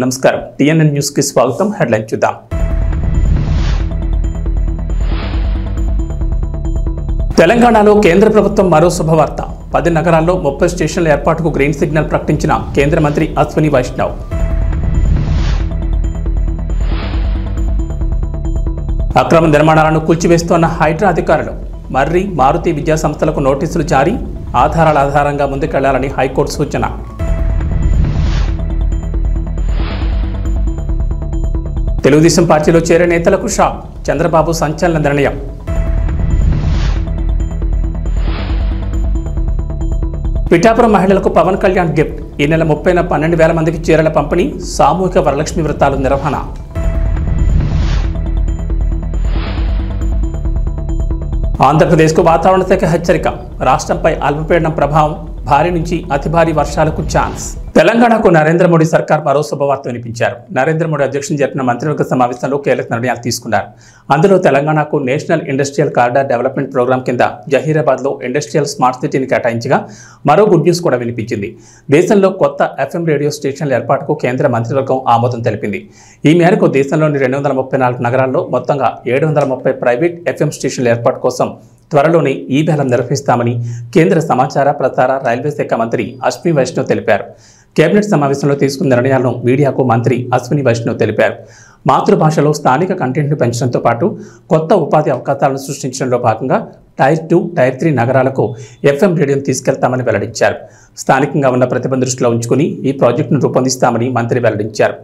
నమస్కారం TNN news కి స్వాగతం. హెడ్లైన్ చూద్దాం. తెలంగాణలో కేంద్ర ప్రభుత్వం మరో శుభవార్త. 10 నగరాల్లో 30 స్టేషన్ల ఏర్పాటుకు గ్రీన్ సిగ్నల్ ప్రకటించిన కేంద్ర మంత్రి అశ్విని వైష్ణవ్. అక్రమ నిర్మాణాలను కూల్చివేస్తోన్న హైడ్రా అధికారులు. మర్రి మారుతి విద్యా సంస్థలకు నోటీసులు జారీ. ఆధారాల ఆధారంగా ముందుకెళ్లాలని హైకోర్టు సూచన. తెలుగుదేశం పార్టీలో చేరే నేతలకు షాక్. చంద్రబాబు సంచలన నిర్ణయం. పిఠాపురం మహిళలకు పవన్ కళ్యాణ్ గిఫ్ట్. ఈ నెల 30న 12,000 మందికి చీరల పంపిణీ. సామూహిక వరలక్ష్మి వ్రతాలు నిర్వహణ. ఆంధ్రప్రదేశ్కు వాతావరణ శాఖ హెచ్చరిక. రాష్ట్రంపై అల్పపీడనం ప్రభావం. భారీ నుంచి అతి భారీ వర్షాలకు ఛాన్స్. తెలంగాణకు నరేంద్ర మోడీ సర్కార్ మరో శుభవార్త వినిపించారు. నరేంద్ర మోడీ అధ్యక్షతన జరిపిన మంత్రివర్గ సమావేశంలో కీలక నిర్ణయాలు తీసుకున్నారు. అందులో తెలంగాణకు national industrial corridor development program కింద జహీరాబాద్లో ఇండస్ట్రియల్ స్మార్ట్ సిటీని కేటాయించగా మరో గుడ్ న్యూస్ కూడా వినిపించింది. దేశంలో కొత్త FM రేడియో స్టేషన్ల ఏర్పాటుకు కేంద్ర మంత్రివర్గం ఆమోదం తెలిపింది. ఈ మేరకు దేశంలోని 234 నగరాల్లో మొత్తంగా 730 ప్రైవేట్ FM స్టేషన్ల ఏర్పాటు కోసం త్వరలోనే ఈ వేలం నిర్వహిస్తామని కేంద్ర సమాచార ప్రసార రైల్వే శాఖ మంత్రి అశ్విని వైష్ణవ్ తెలిపారు. కేబినెట్ సమావేశంలో తీసుకున్న నిర్ణయాలను మీడియాకు మంత్రి అశ్విని వైష్ణవ్ తెలిపారు. మాతృభాషలో స్థానిక కంటెంట్ను పెంచడంతో పాటు కొత్త ఉపాధి అవకాశాలను సృష్టించడంలో భాగంగా టైర్ 2, టైర్ 3 నగరాలకు FM రేడియోను తీసుకెళ్తామని వెల్లడించారు. స్థానికంగా ఉన్న ప్రతిభను దృష్టిలో ఉంచుకుని ఈ ప్రాజెక్టును రూపొందిస్తామని మంత్రి వెల్లడించారు.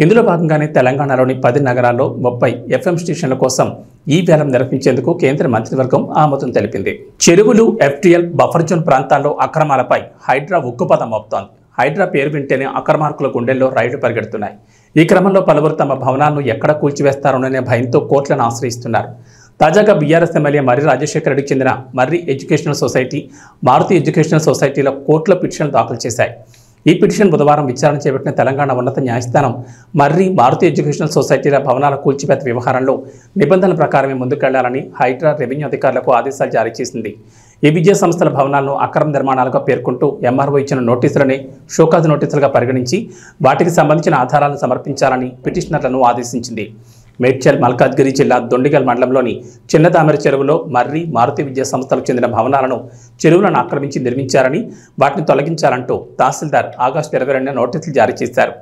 ఇందులో భాగంగానే తెలంగాణలోని 10 నగరాల్లో 30 FM స్టేషన్ల కోసం ఈ వేలం నిర్వహించేందుకు కేంద్ర మంత్రివర్గం ఆమోదం తెలిపింది. చెరువులు, FTL, బఫర్ జోన్ ప్రాంతాల్లో అక్రమాలపై హైడ్రా ఉక్కుపదం మోపుతోంది. హైడ్రా పేరు వింటేనే అక్రమార్కుల గుండెల్లో రైళ్లు పరిగెడుతున్నాయి. ఈ క్రమంలో పలువురు తమ భవనాలను ఎక్కడ కూల్చివేస్తారోననే భయంతో కోర్టులను ఆశ్రయిస్తున్నారు. తాజాగా బీఆర్ఎస్ ఎమ్మెల్యే మర్రి రాజశేఖర రెడ్డికి చెందిన మర్రి ఎడ్యుకేషనల్ సొసైటీ, మారుతి ఎడ్యుకేషనల్ సొసైటీల కోర్టులో పిటిషన్ దాఖలు చేశాయి. ఈ పిటిషన్ బుధవారం విచారణ చేపట్టిన తెలంగాణ ఉన్నత న్యాయస్థానం మర్రి, మారుతి ఎడ్యుకేషనల్ సొసైటీల భవనాల కూల్చివేత వ్యవహారంలో నిబంధనల ప్రకారమే ముందుకెళ్లాలని హైడ్రా రెవెన్యూ అధికారులకు ఆదేశాలు జారీ చేసింది. ఈ విద్యా సంస్థల భవనాలను అక్రమ నిర్మాణాలుగా పేర్కొంటూ MRO ఇచ్చిన నోటీసులనే షోకాజ్ నోటీసులుగా పరిగణించి వాటికి సంబంధించిన ఆధారాలను సమర్పించాలని పిటిషనర్లను ఆదేశించింది. మేడ్చల్, మల్కాజ్గిరి జిల్లా దొండిగల్ మండలంలోని చిన్న తామెర చెరువులో మర్రి, మారుతి విద్యా సంస్థలకు చెందిన భవనాలను చెరువులను ఆక్రమించి నిర్మించారని, వాటిని తొలగించాలంటూ తహసీల్దార్ ఆగస్టు 22న నోటీసులు జారీ చేశారు.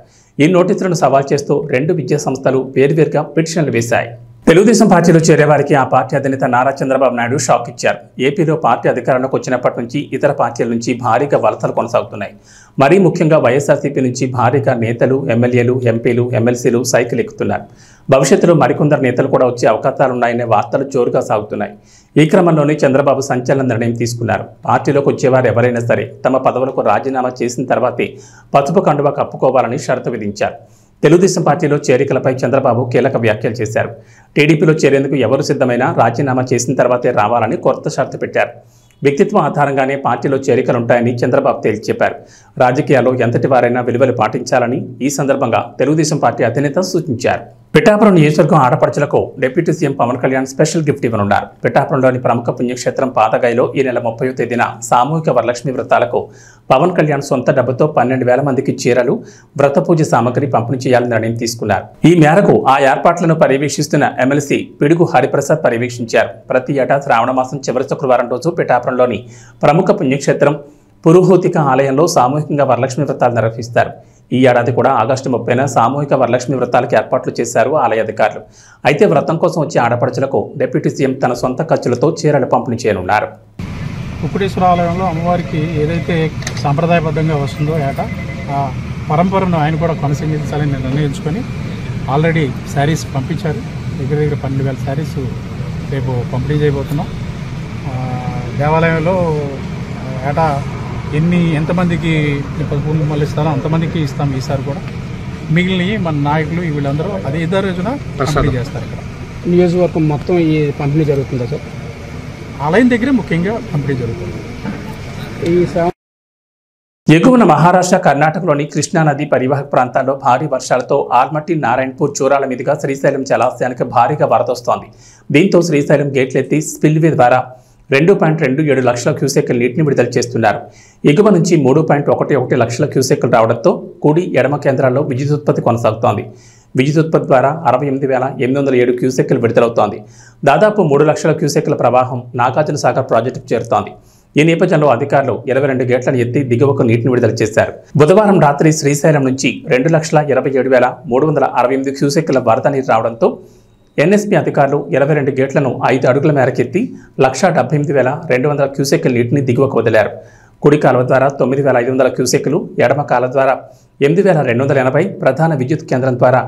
ఈ నోటీసులను సవాల్ చేస్తూ 2 విద్యా సంస్థలు వేర్వేరుగా పిటిషన్లు వేశాయి. తెలుగుదేశం పార్టీలో చేరేవారికి ఆ పార్టీ అధినేత నారా చంద్రబాబు నాయుడు షాక్ ఇచ్చారు. ఏపీలో పార్టీ అధికారంలోకి వచ్చినప్పటి నుంచి ఇతర పార్టీల నుంచి భారీగా వలసలు కొనసాగుతున్నాయి. మరీ ముఖ్యంగా వైఎస్ఆర్సీపీ నుంచి భారీగా నేతలు, ఎమ్మెల్యేలు, ఎంపీలు, ఎమ్మెల్సీలు సైకిల్ ఎక్కుతున్నారు. భవిష్యత్తులో మరికొందరు నేతలు కూడా వచ్చే అవకాశాలున్నాయనే వార్తలు జోరుగా సాగుతున్నాయి. ఈ క్రమంలోనే చంద్రబాబు సంచలన నిర్ణయం తీసుకున్నారు. పార్టీలోకి వచ్చేవారు ఎవరైనా సరే తమ పదవులకు రాజీనామా చేసిన తర్వాతే పసుపు కండువా కప్పుకోవాలని షరతు విధించారు. తెలుగుదేశం పార్టీలో చేరికలపై చంద్రబాబు కీలక వ్యాఖ్యలు చేశారు. టీడీపీలో చేరేందుకు ఎవరు సిద్ధమైనా రాజీనామా చేసిన తర్వాతే రావాలని కొత్త షరతు పెట్టారు. వ్యక్తిత్వం ఆధారంగానే పార్టీలో చేరికలుంటాయని చంద్రబాబు తేల్చి చెప్పారు. రాజకీయాల్లో ఎంతటి వారైనా విలువలు పాటించాలని ఈ సందర్భంగా తెలుగుదేశం పార్టీ అధినేత సూచించారు. పిఠాపురం నియోజకవర్గం ఆడపడుచులకు deputy CM Pawan Kalyan special gift ఇవ్వనున్నారు. పిఠాపురంలోని ప్రముఖ పుణ్యక్షేత్రం పాతగాయిలో ఈ నెల 30వ తేదీన సామూహిక వరలక్ష్మి వ్రతాలకు పవన్ కళ్యాణ్ సొంత డబ్బుతో 12,000 మందికి చీరలు, వ్రత పూజ సామగ్రి పంపిణీ చేయాలని నిర్ణయం తీసుకున్నారు. ఈ మేరకు ఆ ఏర్పాట్లను పర్యవేక్షిస్తున్న ఎమ్మెల్సీ పిడుగు హరిప్రసాద్ పర్యవేక్షించారు. ప్రతి ఏటా శ్రావణ మాసం చివరి శుక్రవారం రోజు పిఠాపురంలోని ప్రముఖ పుణ్యక్షేత్రం పురుహూతిక ఆలయంలో సామూహికంగా వరలక్ష్మి వ్రతాలు నిర్వహిస్తారు. ఈ ఏడాది కూడా ఆగస్టు 30న సామూహిక వరలక్ష్మి వ్రతాలకు ఏర్పాట్లు చేశారు ఆలయ అధికారులు. అయితే వ్రతం కోసం వచ్చే ఆడపడుచులకు డిప్యూటీ సీఎం తన సొంత ఖర్చులతో చీరలు పంపిణీ చేయనున్నారు. కుక్కుటేశ్వర ఆలయంలో అమ్మవారికి ఏదైతే సాంప్రదాయబద్ధంగా వస్తుందో ఏటా ఆ పరంపరను ఆయన కూడా కొనసాగించాలని నిర్ణయించుకొని ఆల్రెడీ శారీస్ పంపించారు. దగ్గర 12,000 శారీస్ రేపు పంపిణీ చేయబోతున్నాం. దేవాలయంలో ఏటా ఎంతమందికి కుంకుమలు ఇస్తారో అంతమందికి ఇస్తాం. ఈసారి కూడా మిగిలినవి మన నాయకులు వీళ్ళందరూ అదే ఇద్దరు రోజున పంపిణీ చేస్తారు. ఇక్కడ నియోజకవర్గం మొత్తం ఈ పంపిణీ జరుగుతుందా సార్? ఆలయం దగ్గరే ముఖ్యంగా పంపిణీ జరుగుతుంది. ఎగువన మహారాష్ట్ర, కర్ణాటకలోని కృష్ణానది పరివాహక ప్రాంతాల్లో భారీ వర్షాలతో ఆల్మట్టి, నారాయణపూర్, చూరాల మీదుగా శ్రీశైలం జలాశయానికి భారీగా వరదొస్తోంది. దీంతో శ్రీశైలం గేట్లెత్తి స్పిల్వే ద్వారా 2.27 లక్షల క్యూసెక్ నీటిని విడుదల చేస్తున్నారు. ఎగువ నుంచి 3.11 లక్షల క్యూసెక్లు రావడంతో కుడి ఎడమ కేంద్రాల్లో విద్యుదుత్పత్తి కొనసాగుతోంది. విద్యుదుత్పత్తి ద్వారా 68,807 క్యూసెక్లు విడుదలవుతోంది. దాదాపు 3 లక్షల క్యూసెక్ల ప్రవాహం నాగార్జున సాగర్ ప్రాజెక్టుకు చేరుతోంది. ఈ నేపథ్యంలో అధికారులు 22 గేట్లను ఎత్తి దిగువకు నీటిని విడుదల చేశారు. బుధవారం రాత్రి శ్రీశైలం నుంచి 2,27,368 క్యూసెక్ల వరద నీరు రావడంతో ఎన్ఎస్పీ అధికారులు 22 గేట్లను 5 అడుగుల మేరకెత్తి 1,78,200 క్యూసెక్ల నీటిని దిగువకు వదిలారు. కుడి కాలువ ద్వారా 9,500 క్యూసెక్లు, ఎడమ కాలువ ద్వారా 8,280, ప్రధాన విద్యుత్ కేంద్రం ద్వారా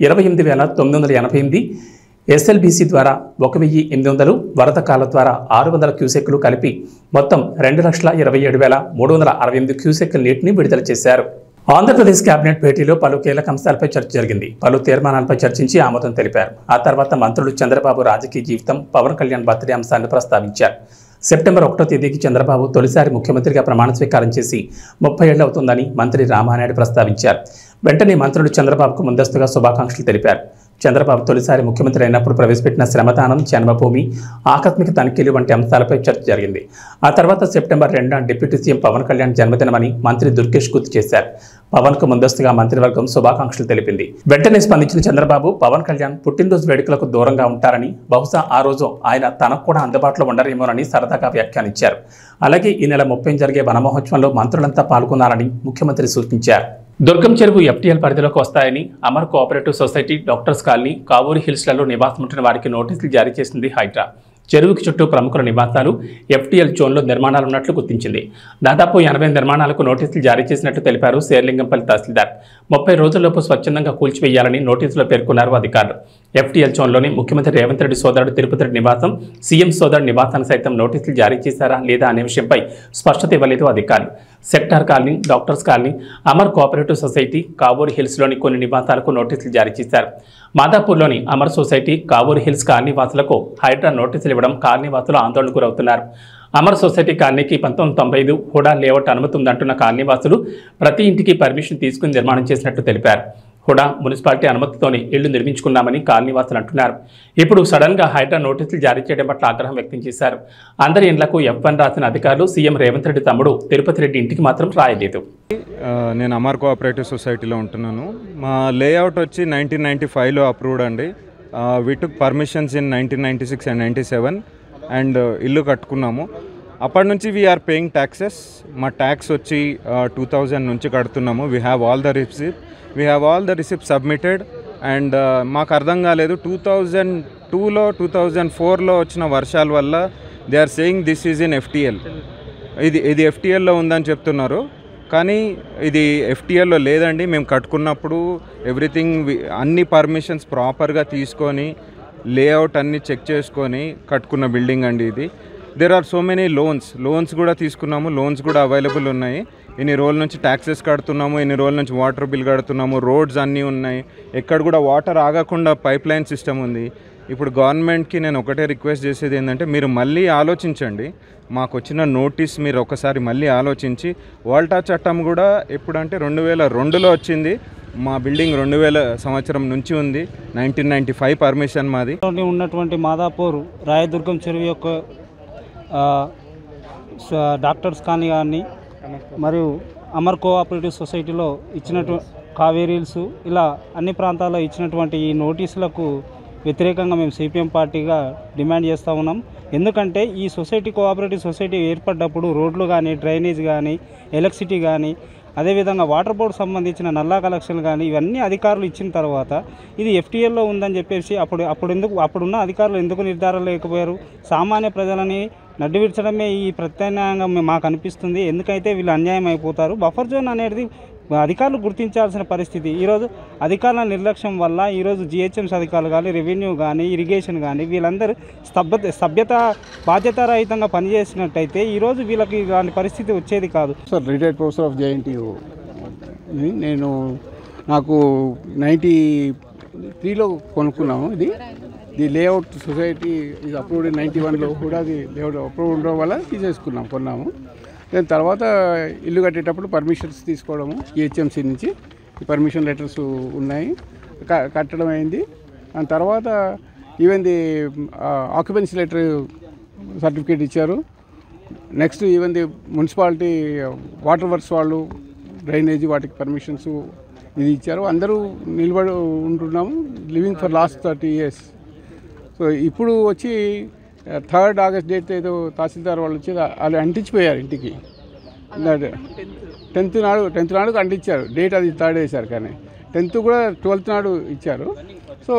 28,988, ఎస్ఎల్బీసీ ద్వారా 1,800, వరద కాలువ ద్వారా 600 క్యూసెక్లు కలిపి మొత్తం 2,27,368 క్యూసెక్ల నీటిని విడుదల చేశారు. ఆంధ్రప్రదేశ్ కేబినెట్ భేటీలో పలు కీలక అంశాలపై చర్చ జరిగింది. పలు తీర్మానాలపై చర్చించి ఆమోదం తెలిపారు. ఆ తర్వాత మంత్రులు చంద్రబాబు రాజకీయ జీవితం, పవన్ కళ్యాణ్ బర్త్డే అంశాన్ని ప్రస్తావించారు. సెప్టెంబర్ 1వ తేదీకి చంద్రబాబు తొలిసారి ముఖ్యమంత్రిగా ప్రమాణ స్వీకారం చేసి 30 ఏళ్లు అవుతుందని మంత్రి రామానాయుడు ప్రస్తావించారు. వెంటనే మంత్రులు చంద్రబాబుకు ముందస్తుగా శుభాకాంక్షలు తెలిపారు. చంద్రబాబు తొలిసారి ముఖ్యమంత్రి అయినప్పుడు ప్రవేశపెట్టిన శ్రమదానం, జన్మభూమి, ఆకస్మిక తనిఖీలు వంటి అంశాలపై చర్చ జరిగింది. ఆ తర్వాత సెప్టెంబర్ 2న డిప్యూటీ సీఎం పవన్ కళ్యాణ్ జన్మదినమని మంత్రి దుర్గేష్ గుర్తు చేశారు. పవన్ కు ముందస్తుగా మంత్రివర్గం శుభాకాంక్షలు తెలిపింది. వెంటనే స్పందించిన చంద్రబాబు పవన్ కళ్యాణ్ పుట్టినరోజు వేడుకలకు దూరంగా ఉంటారని, బహుశా ఆ రోజు ఆయన తనకు కూడా అందుబాటులో ఉండరేమోనని సరదాగా వ్యాఖ్యానించారు. అలాగే ఈ నెల 30న జరిగే వనమహోత్సవంలో మంత్రులంతా పాల్గొనాలని ముఖ్యమంత్రి సూచించారు. దుర్గం చెరువు ఎఫ్టీఎల్ పరిధిలోకి వస్తాయని Amar cooperative society, doctors colony, Kavuri హిల్స్లలో నివాసం ఉంటున్న వారికి నోటీసులు జారీ చేసింది హైడ్రా. చెరువుకి చుట్టూ ప్రముఖుల నివాసాలు, ఎఫ్టీఎల్ జోన్లో నిర్మాణాలు ఉన్నట్లు గుర్తించింది. దాదాపు 80 నిర్మాణాలకు నోటీసులు జారీ చేసినట్లు తెలిపారు శేర్లింగంపల్లి తహసీల్దార్. 30 రోజుల్లోపు స్వచ్ఛందంగా కూల్చివేయాలని నోటీసులో పేర్కొన్నారు అధికారులు. ఎఫ్టీఎల్ జోన్లోని ముఖ్యమంత్రి రేవంత్ రెడ్డి సోదరుడు తిరుపతి రెడ్డి నివాసం, సీఎం సోదరుడు నివాసాన్ని సైతం నోటీసులు జారీ చేశారా లేదా అనే విషయంపై స్పష్టత ఇవ్వలేదు అధికారులు. Sector colony, doctors colony, Amar cooperative society, Kavuri హిల్స్లోని కొన్ని నివాసాలకు నోటీసులు జారీ చేశారు. మాదాపూర్లోని Amar society, Kavuri hills colony వాసులకు హైడ్రా నోటీసులు ఇవ్వడం కాలనీ వాసులు ఆందోళనకు గురవుతున్నారు. అమర్ సొసైటీ కాలనీకి 1995 హుడా లేఅవుట్ అనుమతి ఉందంటున్న కాలనీ వాసులు ప్రతి ఇంటికి పర్మిషన్ తీసుకుని నిర్మాణం చేసినట్టు తెలిపారు. హుడా మున్సిపాలిటీ అనుమతితోనే ఇళ్లు నిర్మించుకున్నామని కాలనీవాసులు అంటున్నారు. ఇప్పుడు సడన్ గా హైడ్రా నోటీసులు జారీ చేయడం పట్ల ఆగ్రహం వ్యక్తం చేశారు. అందరి ఇండ్లకు F1 రాసిన అధికారులు సీఎం రేవంత్ రెడ్డి తమ్ముడు తిరుపతి రెడ్డి ఇంటికి మాత్రం రాయలేదు. నేను అమర్ కోఆపరేటివ్ సొసైటీలో ఉంటున్నాను. మా లేఅవుట్ వచ్చి 1995లో అప్రూవ్డ్ అండి. We took permissions in 1996 and 97 and ఇల్లు కట్టుకున్నాము. అప్పటి నుంచి వీఆర్ పేయింగ్ ట్యాక్సెస్. మా ట్యాక్స్ వచ్చి 2000 నుంచి కడుతున్నాము. We have all the receipt submitted and మాకు అర్థం కాలేదు 2002లో 2004లో వచ్చిన వర్షాల వల్ల they are saying this is in FTL. ఇది ఎఫ్టీఎల్లో ఉందని చెప్తున్నారు, కానీ ఇది ఎఫ్టీఎల్లో లేదండి. మేము కట్టుకున్నప్పుడు ఎవ్రీథింగ్ అన్ని పర్మిషన్స్ ప్రాపర్గా తీసుకొని లేఅవుట్ అన్ని చెక్ చేసుకొని కట్టుకున్న బిల్డింగ్ అండి ఇది. There are so many loans కూడా తీసుకున్నాము. లోన్స్ కూడా అవైలబుల్ ఉన్నాయి. ఇన్ని రోజుల నుంచి ట్యాక్సెస్ కడుతున్నాము, ఇన్ని రోజుల నుంచి వాటర్ బిల్ కడుతున్నాము. రోడ్స్ అన్నీ ఉన్నాయి. ఎక్కడ కూడా వాటర్ ఆగకుండా పైప్ లైన్ సిస్టమ్ ఉంది. ఇప్పుడు గవర్నమెంట్కి నేను ఒకటే రిక్వెస్ట్ చేసేది ఏంటంటే, మీరు మళ్ళీ ఆలోచించండి. మాకు వచ్చిన నోటీస్ మీరు ఒకసారి మళ్ళీ ఆలోచించి, వాల్టా చట్టం కూడా ఎప్పుడంటే 2002లో వచ్చింది. మా బిల్డింగ్ 2000 సంవత్సరం నుంచి ఉంది. 1995 పర్మిషన్ మాది. ఉన్నటువంటి మాదాపూర్ రాయదుర్గం చెరువు యొక్క డాక్టర్స్ కాలనీ కానీ మరియు అమర్ కోఆపరేటివ్ సొసైటీలో ఇచ్చినటువంటి కావేరీ హిల్స్ ఇలా అన్ని ప్రాంతాల్లో ఇచ్చినటువంటి ఈ నోటీసులకు వ్యతిరేకంగా మేము సిపిఎం పార్టీగా డిమాండ్ చేస్తూ ఉన్నాం. ఎందుకంటే ఈ కోఆపరేటివ్ సొసైటీ ఏర్పడ్డప్పుడు రోడ్లు కానీ, డ్రైనేజ్ కానీ, ఎలక్ట్రిసిటీ కానీ, అదేవిధంగా వాటర్ బోర్డు సంబంధించిన నల్లా కలెక్షన్ కానీ ఇవన్నీ అధికారులు ఇచ్చిన తర్వాత ఇది ఎఫ్టీఎల్లో ఉందని చెప్పేసి అప్పుడున్న అధికారులు ఎందుకు నిర్ధారణ లేకపోయారు? సామాన్య ప్రజలని నడ్డివిడ్చడమే ఈ ప్రత్యామ్నాయంగా మాకు అనిపిస్తుంది. ఎందుకైతే వీళ్ళు అన్యాయం అయిపోతారు. బఫర్ జోన్ అనేది అధికారులు గుర్తించాల్సిన పరిస్థితి. ఈరోజు అధికారుల నిర్లక్ష్యం వల్ల ఈరోజు జిహెచ్ఎంసీ అధికారులు కానీ, రెవెన్యూ కానీ, ఇరిగేషన్ కానీ వీళ్ళందరూ బాధ్యతారహితంగా పనిచేసినట్టయితే ఈరోజు వీళ్ళకి ఇలాంటి పరిస్థితి వచ్చేది కాదు. Sir, retired professor of JNTU. నాకు 93లో కొనుక్కున్నాము. ది లేఅవుట్ సొసైటీ ఇది అప్రూవ్డ్ 91లో కూడా అది లేఅవుట్ అప్రూవ్డ్ ఉండడం వల్ల కొన్నాము. దాని తర్వాత ఇల్లు కట్టేటప్పుడు పర్మిషన్స్ తీసుకోవడము GHMC నుంచి ఈ పర్మిషన్ లెటర్స్ ఉన్నాయి, కట్టడం అయింది. దాని తర్వాత even the occupancy letter certificate ఇచ్చారు. Next even the municipality water works వాళ్ళు డ్రైనేజీ వాటికి పర్మిషన్స్ ఇది ఇచ్చారు. అందరూ నిలబడి ఉంటున్నాము living for last 30 years. So ఇప్పుడు వచ్చి 3rd August డేట్ ఏదో తహసీల్దార్ వాళ్ళు వచ్చి వాళ్ళు అంటించిపోయారు ఇంటికి. 10th నాడు అంటించారు. డేట్ అది 3rd వేశారు, కానీ 10th కూడా 12th నాడు ఇచ్చారు. సో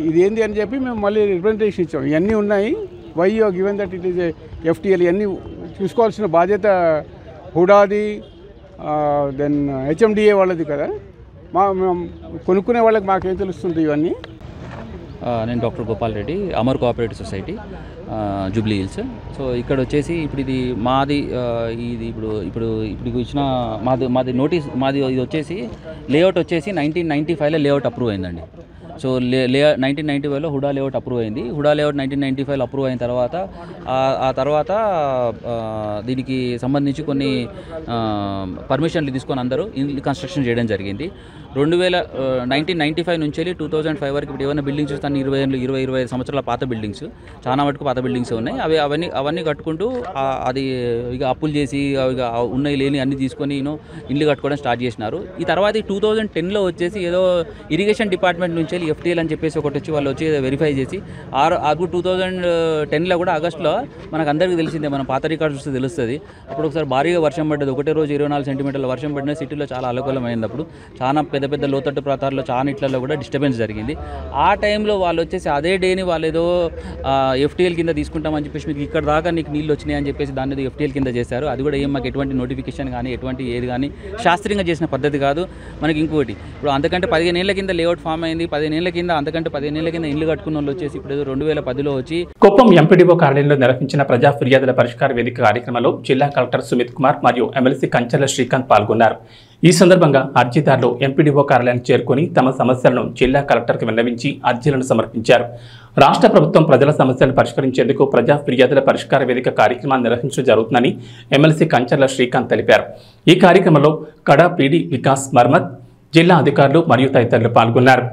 ఇది ఏంది అని చెప్పి మేము మళ్ళీ రిప్రజెంటేషన్ ఇచ్చాము. ఇవన్నీ ఉన్నాయి. Why you given that it is FTL ఇవన్నీ చూసుకోవాల్సిన బాధ్యత హుడాది దెన్ HMDA వాళ్ళది కదా. కొనుక్కునే వాళ్ళకి మాకేం తెలుస్తుంది ఇవన్నీ. నేను doctor Gopal Reddy, Amar cooperative society, Jubilee hills. So ఇక్కడ వచ్చేసి ఇప్పుడు ఇది మాది ఇది ఇప్పుడు ఇచ్చిన మాది నోటీస్ ఇది వచ్చేసి లేఅవుట్ వచ్చేసి 1995లో లేఅవుట్ అప్రూవ్ అయిందండి. సో 1995లో హుడా లేఅవుట్ అప్రూవ్ అయింది. హుడా లేఅవుట్ 1995లో అప్రూవ్ అయిన తర్వాత ఆ తర్వాత దీనికి సంబంధించి కొన్ని పర్మిషన్లు తీసుకొని అందరూ ఇల్లు కన్స్ట్రక్షన్ చేయడం జరిగింది. 1995 నుంచి 2005 వరకు ఇప్పుడు ఏమైనా బిల్డింగ్స్ చూస్తాను 20-25 సంవత్సరాల పాత బిల్డింగ్స్, చాలా మటుకు పాత బిల్డింగ్స్ ఉన్నాయి. అవన్నీ కట్టుకుంటూ అది ఇక అప్పులు చేసి ఇక ఉన్నాయి లేని అన్ని తీసుకొని ఇల్లు కట్టుకోవడం స్టార్ట్ చేసినారు. ఈ తర్వాత 2010లో వచ్చేసి ఏదో ఇరిగేషన్ డిపార్ట్మెంట్ నుంచి FTL అని చెప్పేసి ఒకటి వచ్చి వాళ్ళు వచ్చి వెరిఫై చేసి అప్పుడు 2010లో కూడా ఆగస్టులో మనకు అందరికీ తెలిసిందే, మనం పాత రికార్డ్స్ చూస్తే తెలుస్తుంది. అప్పుడు ఒకసారి భారీగా వర్షం పడ్డది. ఒకటే రోజు 24 సెంటీమీటర్ల వర్షం పడిన సిటీలో చాలా అల్లకల్లం అయింది. అప్పుడు చాలా పెద్ద లోతట్టు ప్రాంతాల్లో చాలా ఇట్లలో కూడా డిస్టర్బెన్స్ జరిగింది. ఆ టైంలో వాళ్ళు వచ్చేసి అదే డేని వాళ్ళు ఏదో FTL కింద తీసుకుంటామని చెప్పేసి మీకు ఇక్కడ దాకా నీకు నీళ్ళు వచ్చినాయి అని చెప్పేసి దాన్ని ఏదో FTL కింద చేశారు. అది కూడా మాకు ఎటువంటి నోటిఫికేషన్ కానీ ఎటువంటి ఏది కానీ శాస్త్రీయంగా చేసిన పద్ధతి కాదు. మనకి ఇంకోటి ఇప్పుడు అంతకంటే 15 ఏళ్ల కింద లేఅవుట్ ఫామ్ అయింది. 15 ఏళ్ల కింద అంతకంటే 15 ఏళ్ల కింద ఇల్లు కట్టుకున్న వాళ్ళు వచ్చేసి ఇప్పుడు 2010లో వచ్చి కుప్పం ఎంపీడీఓ కార్యాలయంలో నిర్వహించిన ప్రజా ఫిర్యాదుల పరిష్కార వేదిక కార్యక్రమంలో జిల్లా కలెక్టర్ సుమిత్ కుమార్ మరియు ఎమ్మెల్సీ కంచర్ల శ్రీకాంత్ పాల్గొన్నారు. ఈ సందర్భంగా అర్జీదారులు ఎంపీడీఓ కార్యాలయానికి చేరుకుని తమ సమస్యలను జిల్లా కలెక్టర్కి విన్నవించి అర్జీలను సమర్పించారు. రాష్ట్ర ప్రభుత్వం ప్రజల సమస్యలను పరిష్కరించేందుకు ప్రజా ఫిర్యాదుల పరిష్కార వేదిక కార్యక్రమాన్ని నిర్వహించడం జరుగుతుందని ఎమ్మెల్సీ కంచర్ల శ్రీకాంత్ తెలిపారు. ఈ కార్యక్రమంలో కడా పీడీ వికాస్ మర్మత్, జిల్లా అధికారులు మరియు తదితరులు పాల్గొన్నారు.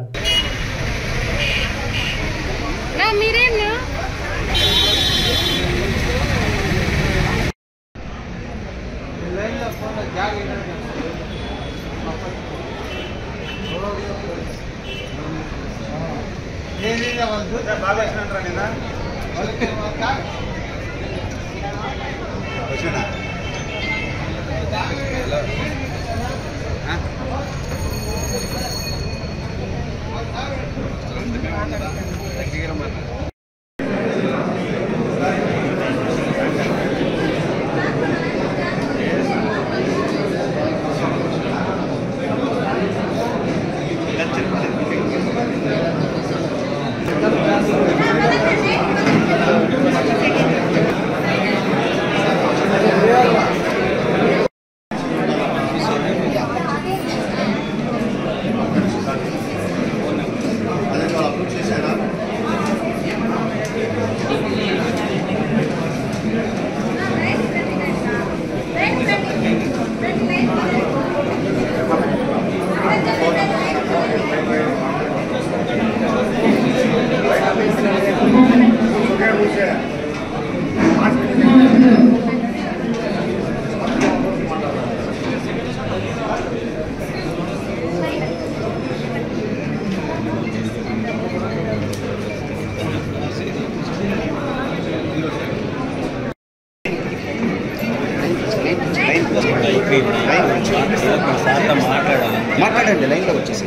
మాట్లాడండి లైన్లో వచ్చేసి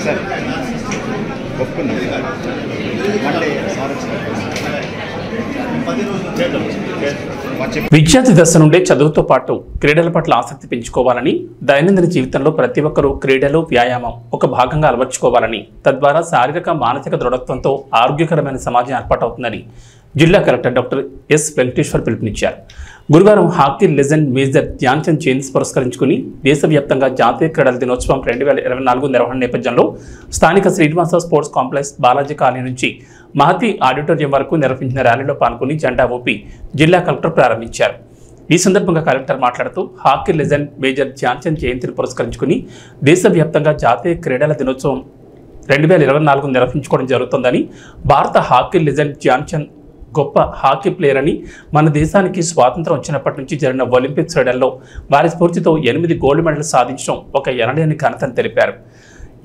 సార్ ఒప్పుకున్నాం మండే సార్ వచ్చిన 10 రోజులు విద్యార్థి దశ నుండే చదువుతో పాటు క్రీడల పట్ల ఆసక్తి పెంచుకోవాలని, దైనందిన జీవితంలో ప్రతి ఒక్కరూ క్రీడలు, వ్యాయామం ఒక భాగంగా అలవర్చుకోవాలని, తద్వారా శారీరక మానసిక దృఢత్వంతో ఆరోగ్యకరమైన సమాజం ఏర్పాటవుతుందని జిల్లా కలెక్టర్ డాక్టర్ ఎస్ వెంకటేశ్వర్ పిలుపునిచ్చారు. గురువారం hockey legend major Dhyan Chand జయంతి పురస్కరించుకుని దేశవ్యాప్తంగా జాతీయ క్రీడల దినోత్సవం 2024 నిర్వహణ నేపథ్యంలో స్థానిక Srinivasa sports complex Balaji colony నుంచి మహతి ఆడిటోరియం వరకు నిర్వహించిన ర్యాలీలో పాల్గొని జెండా ఊపి జిల్లా కలెక్టర్ ప్రారంభించారు. ఈ సందర్భంగా కలెక్టర్ మాట్లాడుతూ hockey legend major Dhyan Chand జయంతిని పురస్కరించుకుని దేశవ్యాప్తంగా జాతీయ క్రీడల దినోత్సవం 2024 నిర్వహించుకోవడం జరుగుతుందని, భారత హాకీ లెజెండ్ ధ్యాన్ చంద్ గొప్ప హాకీ ప్లేయర్ అని, మన దేశానికి స్వాతంత్రం వచ్చినప్పటి నుంచి జరిగిన ఒలింపిక్స్ క్రీడల్లో వారి స్ఫూర్తితో 8 గోల్డ్ మెడల్ సాధించడం ఒక ఎనలేని ఘనతని తెలిపారు.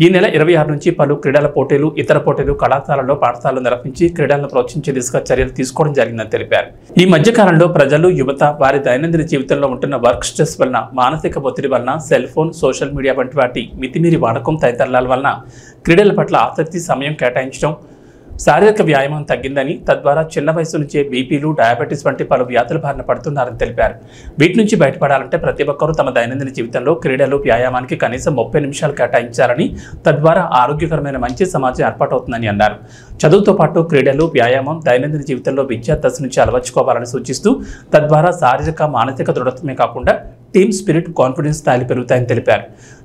ఈ నెల 26 నుంచి పలు క్రీడల పోటీలు, ఇతర పోటీలు కళాశాలల్లో, పాఠశాలలో నిర్వహించి క్రీడలను ప్రోత్సహించే దిశగా చర్యలు తీసుకోవడం జరిగిందని తెలిపారు. ఈ మధ్యకాలంలో ప్రజలు, యువత వారి దైనందిన జీవితంలో ఉంటున్న వర్క్ స్ట్రెస్ వలన, మానసిక ఒత్తిడి వలన, సెల్ ఫోన్, సోషల్ మీడియా వంటి వాటి మితిమీరి వాడకం తదితరాల వలన క్రీడల పట్ల ఆసక్తి, సమయం కేటాయించడం, శారీరక వ్యాయామం తగ్గిందని, తద్వారా చిన్న వయసు నుంచే బీపీలు, డయాబెటీస్ వంటి పలు వ్యాధుల బారిన పడుతున్నారని తెలిపారు. వీటి నుంచి బయటపడాలంటే ప్రతి ఒక్కరూ తమ దైనందిన జీవితంలో క్రీడలు, వ్యాయామానికి కనీసం 30 నిమిషాలు కేటాయించాలని, తద్వారా ఆరోగ్యకరమైన మంచి సమాజం ఏర్పాటవుతుందని అన్నారు. చదువుతో పాటు క్రీడలు, వ్యాయామం దైనందిన జీవితంలో విద్యార్థి దశ నుంచి అలవర్చుకోవాలని సూచిస్తూ, తద్వారా శారీరక, మానసిక దృఢత్వమే కాకుండా టీమ్ స్పిరిట్, కాన్ఫిడెన్స్ స్థాయిలు పెరుగుతాయని తెలిపారు.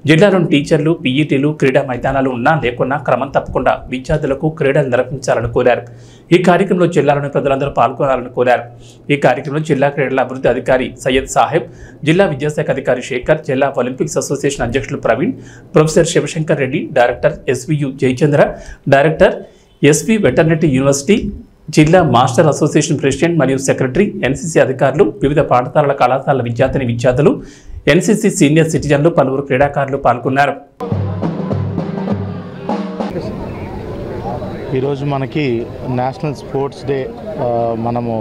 జిల్లాలోని టీచర్లు, పీఈటీలు క్రీడా మైదానాలు ఉన్నా లేకున్నా క్రమం తప్పకుండా విద్యార్థులకు క్రీడలు నిర్వహించాలని కోరారు. ఈ కార్యక్రమంలో జిల్లాలోని ప్రజలందరూ పాల్గొనాలని కోరారు. ఈ కార్యక్రమంలో జిల్లా క్రీడల అభివృద్ధి అధికారి సయ్యద్ సాహెబ్, జిల్లా విద్యాశాఖ అధికారి శేఖర్, జిల్లా ఒలింపిక్స్ అసోసియేషన్ అధ్యక్షులు Praveen, professor Shivashankar Reddy, director SVU Jayachandra, director SV veterinary university, జిల్లా మాస్టర్ అసోసియేషన్ ప్రెసిడెంట్ మరియు సెక్రటరీ, ఎన్సీసీ అధికారులు, వివిధ పాఠశాలల, కళాశాలల విద్యార్థులు, ఎన్సీసీ సీనియర్ సిటిజన్లు, పలువురు క్రీడాకారులు పాల్గొన్నారు. ఈరోజు మనకి నేషనల్ స్పోర్ట్స్ డే మనము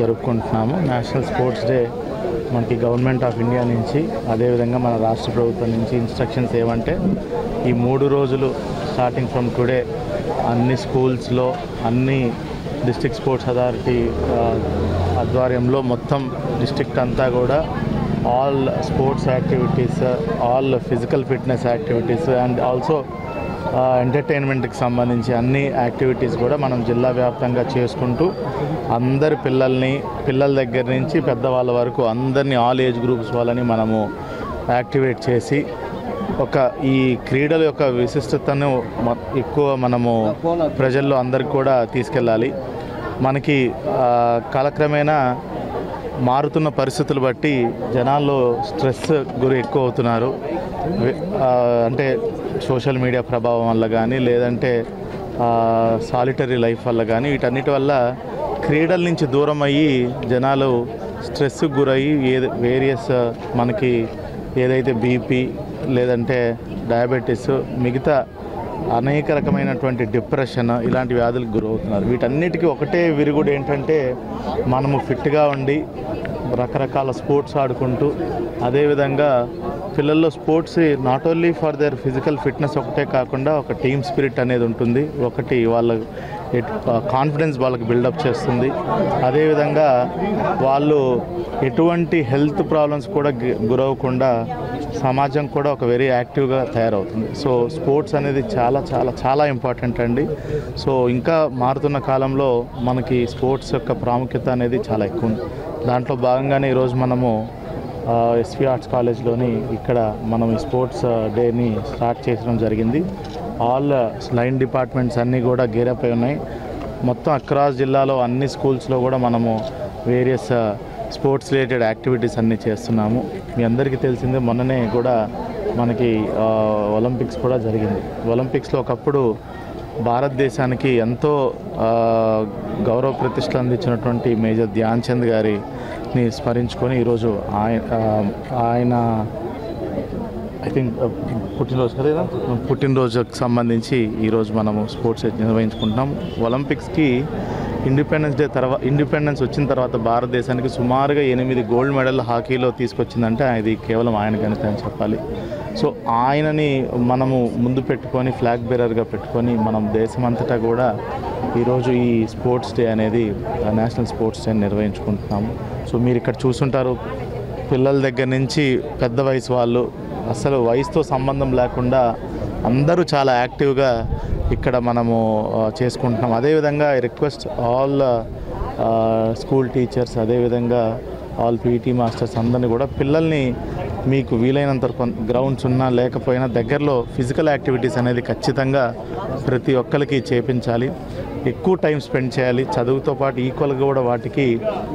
జరుపుకుంటున్నాము. నేషనల్ స్పోర్ట్స్ డే మనకి గవర్నమెంట్ ఆఫ్ ఇండియా నుంచి, అదేవిధంగా మన రాష్ట్ర ప్రభుత్వం నుంచి ఇన్స్ట్రక్షన్స్ ఏమంటే, ఈ 3 రోజులు స్టార్టింగ్ ఫ్రమ్ టుడే అన్ని స్కూల్స్లో, అన్ని డిస్ట్రిక్ట్ స్పోర్ట్స్ అథారిటీ ఆధ్వర్యంలో మొత్తం డిస్ట్రిక్ట్ అంతా కూడా all sports activities, all physical fitness activities and also ఎంటర్టైన్మెంట్కి సంబంధించి అన్ని యాక్టివిటీస్ కూడా మనం జిల్లా వ్యాప్తంగా చేసుకుంటూ అందరి పిల్లల దగ్గర నుంచి పెద్దవాళ్ళ వరకు అందరినీ, ఆల్ ఏజ్ గ్రూప్స్ వాళ్ళని మనము యాక్టివేట్ చేసి ఈ క్రీడల యొక్క విశిష్టతను ఎక్కువ మనము ప్రజల్లో అందరికి కూడా తీసుకెళ్ళాలి. మనకి కాలక్రమేణా మారుతున్న పరిస్థితులు బట్టి జనాల్లో స్ట్రెస్ గురి ఎక్కువ అవుతున్నారు. అంటే సోషల్ మీడియా ప్రభావం వల్ల కానీ, లేదంటే సాలిటరీ లైఫ్ వల్ల కానీ, వీటన్నిటి వల్ల క్రీడల నుంచి దూరం అయ్యి జనాలు స్ట్రెస్కి గురయ్యి వేరియస్ మనకి ఏదైతే బీపీ, లేదంటే డయాబెటీస్, మిగతా అనేక రకమైనటువంటి డిప్రెషన్, ఇలాంటి వ్యాధులకు గురవుతున్నారు. వీటన్నిటికీ ఒకటే విరుగుడు ఏంటంటే, మనము ఫిట్గా ఉండి రకరకాల స్పోర్ట్స్ ఆడుకుంటూ, అదేవిధంగా పిల్లల్లో sports not only for their physical fitness ఒకటే కాకుండా ఒక టీమ్ స్పిరిట్ అనేది ఉంటుంది. ఒకటి వాళ్ళ కాన్ఫిడెన్స్ వాళ్ళకి బిల్డప్ చేస్తుంది. అదేవిధంగా వాళ్ళు ఎటువంటి హెల్త్ ప్రాబ్లమ్స్ కూడా గురవకుండా సమాజం కూడా ఒక వెరీ యాక్టివ్గా తయారవుతుంది. సో స్పోర్ట్స్ అనేది చాలా చాలా చాలా ఇంపార్టెంట్ అండి. సో ఇంకా మారుతున్న కాలంలో మనకి స్పోర్ట్స్ యొక్క ప్రాముఖ్యత అనేది చాలా ఎక్కువ ఉంది. దాంట్లో భాగంగానే ఈరోజు మనము ఎస్వి ఆర్ట్స్ కాలేజ్లోని ఇక్కడ మనం ఈ స్పోర్ట్స్ డేని స్టార్ట్ చేయడం జరిగింది. ఆల్ లైన్ డిపార్ట్మెంట్స్ అన్నీ కూడా గేరప్ అయి ఉన్నాయి. మొత్తం అక్రాస్ జిల్లాలో అన్ని స్కూల్స్లో కూడా మనము వేరియస్ స్పోర్ట్స్ రిలేటెడ్ యాక్టివిటీస్ అన్నీ చేస్తున్నాము. మీ అందరికీ తెలిసిందే, మొన్ననే కూడా మనకి ఒలింపిక్స్ కూడా జరిగింది. ఒలింపిక్స్లో ఒకప్పుడు భారతదేశానికి ఎంతో గౌరవ ప్రతిష్టలు అందించినటువంటి మేజర్ ధ్యాన్ చంద్ గారిని స్మరించుకొని ఈరోజు ఆయన ఐ థింక్ పుట్టినరోజు కదా, పుట్టినరోజుకి సంబంధించి ఈరోజు మనము స్పోర్ట్స్ నిర్వహించుకుంటున్నాం. ఒలింపిక్స్కి ఇండిపెండెన్స్ వచ్చిన తర్వాత భారతదేశానికి సుమారుగా 8 గోల్డ్ మెడల్ హాకీలో తీసుకొచ్చిందంటే ఇది కేవలం ఆయన ఘనత అని చెప్పాలి. సో ఆయనని మనము ముందు పెట్టుకొని ఫ్లాగ్ బేరర్గా పెట్టుకొని మనం దేశమంతటా కూడా ఈరోజు ఈ స్పోర్ట్స్ డే అనేది నేషనల్ స్పోర్ట్స్ డే నిర్వహించుకుంటున్నాము. సో మీరు ఇక్కడ చూసుంటారు, పిల్లల దగ్గర నుంచి పెద్ద వయసు వాళ్ళు, అసలు వయసుతో సంబంధం లేకుండా అందరూ చాలా యాక్టివ్గా ఇక్కడ మనము చేసుకుంటున్నాం. అదేవిధంగా I request all school teachers, అదేవిధంగా ఆల్ పీటీ మాస్టర్స్ అందరినీ కూడా పిల్లల్ని మీకు వీలైనంత గ్రౌండ్స్ ఉన్నా లేకపోయినా దగ్గరలో ఫిజికల్ యాక్టివిటీస్ అనేది ఖచ్చితంగా ప్రతి ఒక్కరికి చేపించాలి. ఎక్కువ టైం స్పెండ్ చేయాలి. చదువుతో పాటు ఈక్వల్గా కూడా వాటికి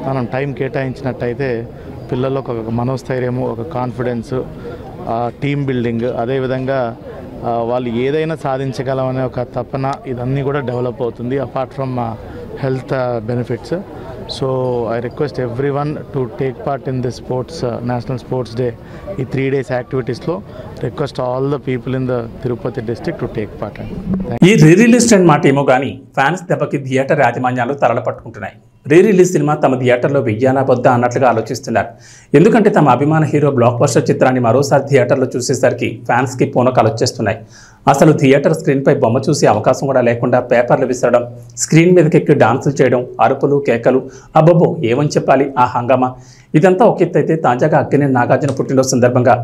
మనం టైం కేటాయించినట్టయితే పిల్లల్లో ఒక మనోస్థైర్యము, ఒక కాన్ఫిడెన్స్, టీమ్ బిల్డింగ్, అదేవిధంగా వాళ్ళు ఏదైనా సాధించగలమనే ఒక తపన, ఇదన్నీ కూడా డెవలప్ అవుతుంది apart from health benefits. So I request everyone to take part in this sports national sports day. ఈ 3 days యాక్టివిటీస్లో request all the people in the Tirupati district to take part. ఈ రీ రిలీజ్ ట్రెండ్ మాట ఏమో కానీ fans దెబ్బకి theatre యాజమాన్యాలు తరల పట్టుకుంటున్నాయి. Re release cinema తమ థియేటర్లో వెయ్యానా వద్దా అన్నట్లుగా ఆలోచిస్తున్నారు. ఎందుకంటే తమ అభిమాన హీరో బ్లాక్ బస్టర్ చిత్రాన్ని మరోసారి థియేటర్లో చూసేసరికి ఫ్యాన్స్కి పూనకాలు వచ్చేస్తున్నాయి. అసలు థియేటర్ స్క్రీన్పై బొమ్మ చూసే అవకాశం కూడా లేకుండా పేపర్లు విసరడం, స్క్రీన్ మీదకెక్కి డాన్సులు చేయడం, అరుపులు కేకలు, అబ్బబ్బో ఏమని చెప్పాలి ఆ హంగామా. ఇదంతా ఒక ఎత్తు అయితే తాజాగా అక్కినేని నాగార్జున పుట్టినరోజు సందర్భంగా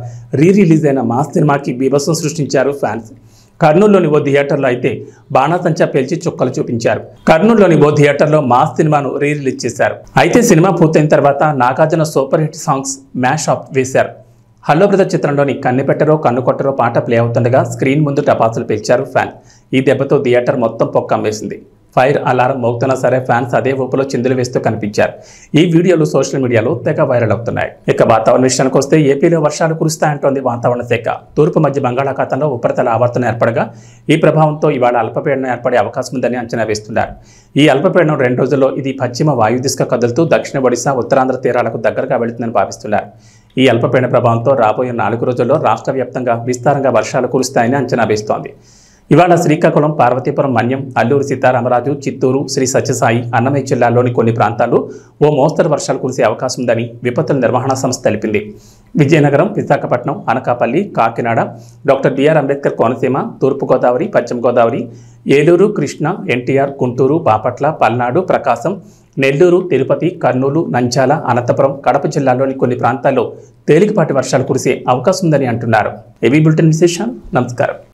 రీ రిలీజ్ అయిన మాస్ సినిమాకి బీభత్సం సృష్టించారు ఫ్యాన్స్. కర్నూలులోని ఓ థియేటర్లో అయితే బాణాసంచా పేల్చి చుక్కలు చూపించారు. కర్నూలులోని ఓ థియేటర్లో మాస్ సినిమాను రీ రిలీజ్ చేశారు. అయితే సినిమా పూర్తయిన తర్వాత Nagarjuna super hit songs mash up వేశారు. హలో బ్రదర్ చిత్రంలోని కన్నెపెట్టరో కన్ను కొట్టరో పాట ప్లే అవుతుండగా స్క్రీన్ ముందు టపాసులు పేల్చారు ఫ్యాన్. ఈ దెబ్బతో థియేటర్ మొత్తం పొక్కమ్మేసింది. ఫైర్ అలారం మోగుతున్నా సరే ఫ్యాన్స్ అదే ఊపులో చిందులు వేస్తూ కనిపించారు. ఈ వీడియోలు సోషల్ మీడియాలో తెగ వైరల్ అవుతున్నాయి. ఇక వాతావరణ విషయానికి వస్తే ఏపీలో వర్షాలు కురుస్తాయంటోంది వాతావరణ శాఖ. తూర్పు మధ్య బంగాళాఖాతంలో ఉపరితల ఆవర్తనం ఏర్పడగా ఈ ప్రభావంతో ఇవాళ అల్పపీడనం ఏర్పడే అవకాశం ఉందని అంచనా వేస్తున్నారు. ఈ అల్పపీడనం 2 రోజుల్లో ఇది పశ్చిమ వాయు దిశగా కదులుతూ దక్షిణ ఒడిశా, ఉత్తరాంధ్ర తీరాలకు దగ్గరగా వెళుతుందని భావిస్తున్నారు. ఈ అల్పపీడన ప్రభావంతో రాబోయే 4 రోజుల్లో రాష్ట్ర వ్యాప్తంగా విస్తారంగా వర్షాలు కురుస్తాయని అంచనా వేస్తోంది. ఇవాళ శ్రీకాకుళం, పార్వతీపురం, మన్యం, అల్లూరు సీతారామరాజు, చిత్తూరు, శ్రీ సత్యసాయి, అన్నమయ్య జిల్లాల్లోని కొన్ని ప్రాంతాల్లో ఓ మోస్తరు వర్షాలు కురిసే అవకాశం ఉందని విపత్తుల నిర్వహణ సంస్థ తెలిపింది. విజయనగరం, విశాఖపట్నం, అనకాపల్లి, కాకినాడ, డాక్టర్ బిఆర్ అంబేద్కర్ కోనసీమ, తూర్పుగోదావరి, పశ్చిమ గోదావరి, ఏలూరు, కృష్ణా, ఎన్టీఆర్, గుంటూరు, బాపట్ల, పల్నాడు, ప్రకాశం, నెల్లూరు, తిరుపతి, కర్నూలు, నంద్యాల, అనంతపురం, కడప జిల్లాల్లోని కొన్ని ప్రాంతాల్లో తేలికపాటి వర్షాలు కురిసే అవకాశం ఉందని అంటున్నారు. ఏవీ బులెటిన్ విశేషాలు. నమస్కారం.